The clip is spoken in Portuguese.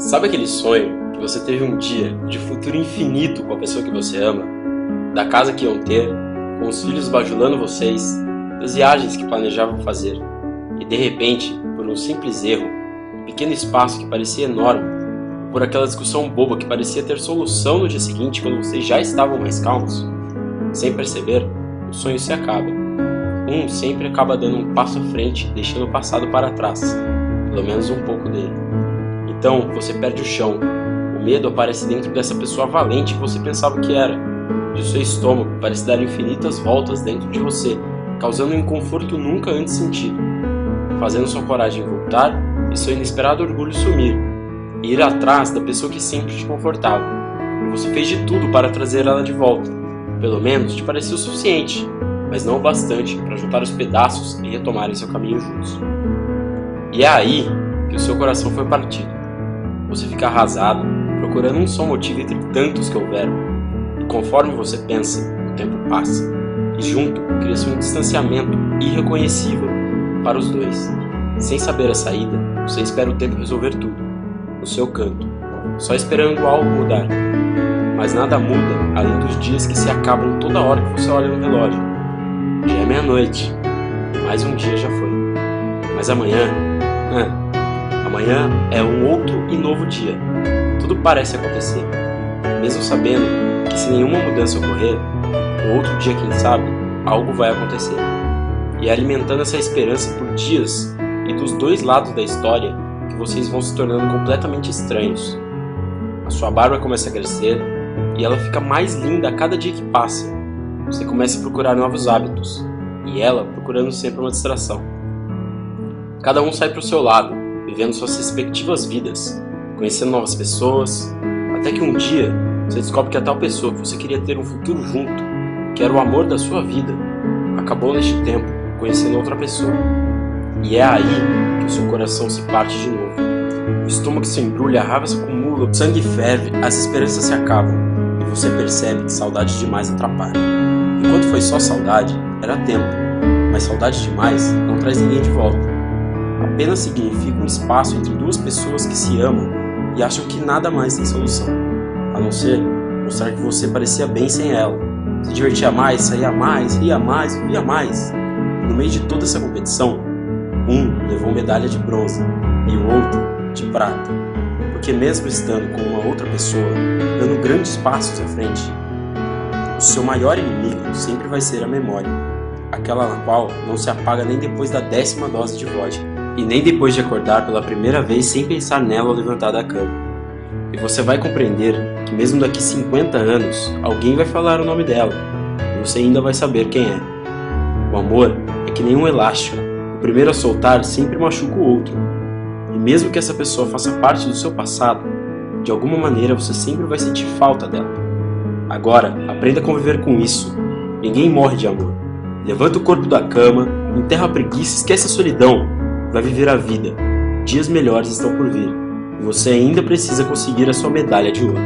Sabe aquele sonho que você teve um dia de futuro infinito com a pessoa que você ama? Da casa que iam ter, com os filhos bajulando vocês, das viagens que planejavam fazer. E de repente, por um simples erro, um pequeno espaço que parecia enorme, por aquela discussão boba que parecia ter solução no dia seguinte quando vocês já estavam mais calmos, sem perceber, o sonho se acaba. Um sempre acaba dando um passo à frente, deixando o passado para trás, pelo menos um pouco dele. Então você perde o chão, o medo aparece dentro dessa pessoa valente que você pensava que era, e o seu estômago parece dar infinitas voltas dentro de você, causando um inconforto nunca antes sentido, fazendo sua coragem voltar e seu inesperado orgulho sumir, e ir atrás da pessoa que sempre te confortava. E você fez de tudo para trazer ela de volta, pelo menos te parecia o suficiente, mas não o bastante para juntar os pedaços e retomarem seu caminho juntos. E é aí que o seu coração foi partido. Você fica arrasado, procurando um só motivo entre tantos que houveram. E conforme você pensa, o tempo passa. E junto cria-se um distanciamento irreconhecível para os dois. Sem saber a saída, você espera o tempo resolver tudo, no seu canto, só esperando algo mudar. Mas nada muda além dos dias que se acabam toda hora que você olha no relógio. Já é meia-noite, mais um dia já foi. Mas amanhã é um outro e novo dia. Tudo parece acontecer, mesmo sabendo que se nenhuma mudança ocorrer, no outro dia, quem sabe, algo vai acontecer. E é alimentando essa esperança por dias e dos dois lados da história que vocês vão se tornando completamente estranhos. A sua barba começa a crescer e ela fica mais linda a cada dia que passa. Você começa a procurar novos hábitos e ela procurando sempre uma distração. Cada um sai para o seu lado, vivendo suas respectivas vidas, conhecendo novas pessoas, até que um dia você descobre que a tal pessoa que você queria ter um futuro junto, que era o amor da sua vida, acabou neste tempo conhecendo outra pessoa. E é aí que o seu coração se parte de novo. O estômago se embrulha, a raiva se acumula, o sangue ferve, as esperanças se acabam, e você percebe que saudade demais atrapalha. Enquanto foi só saudade, era tempo, mas saudade demais não traz ninguém de volta. Apenas significa um espaço entre duas pessoas que se amam e acham que nada mais tem solução, a não ser mostrar que você parecia bem sem ela, se divertia mais, saía mais, ria mais, via mais. No meio de toda essa competição, um levou medalha de bronze e o outro de prata, porque mesmo estando com uma outra pessoa, dando grandes passos à frente, o seu maior inimigo sempre vai ser a memória, aquela na qual não se apaga nem depois da 10ª dose de vodka. E nem depois de acordar pela primeira vez sem pensar nela ao levantar da cama. E você vai compreender que mesmo daqui 50 anos, alguém vai falar o nome dela, e você ainda vai saber quem é. O amor é que nem um elástico, o primeiro a soltar sempre machuca o outro. E mesmo que essa pessoa faça parte do seu passado, de alguma maneira você sempre vai sentir falta dela. Agora, aprenda a conviver com isso. Ninguém morre de amor. Levanta o corpo da cama, enterra a preguiça, esquece a solidão. Vai viver a vida. Dias melhores estão por vir. E você ainda precisa conseguir a sua medalha de ouro.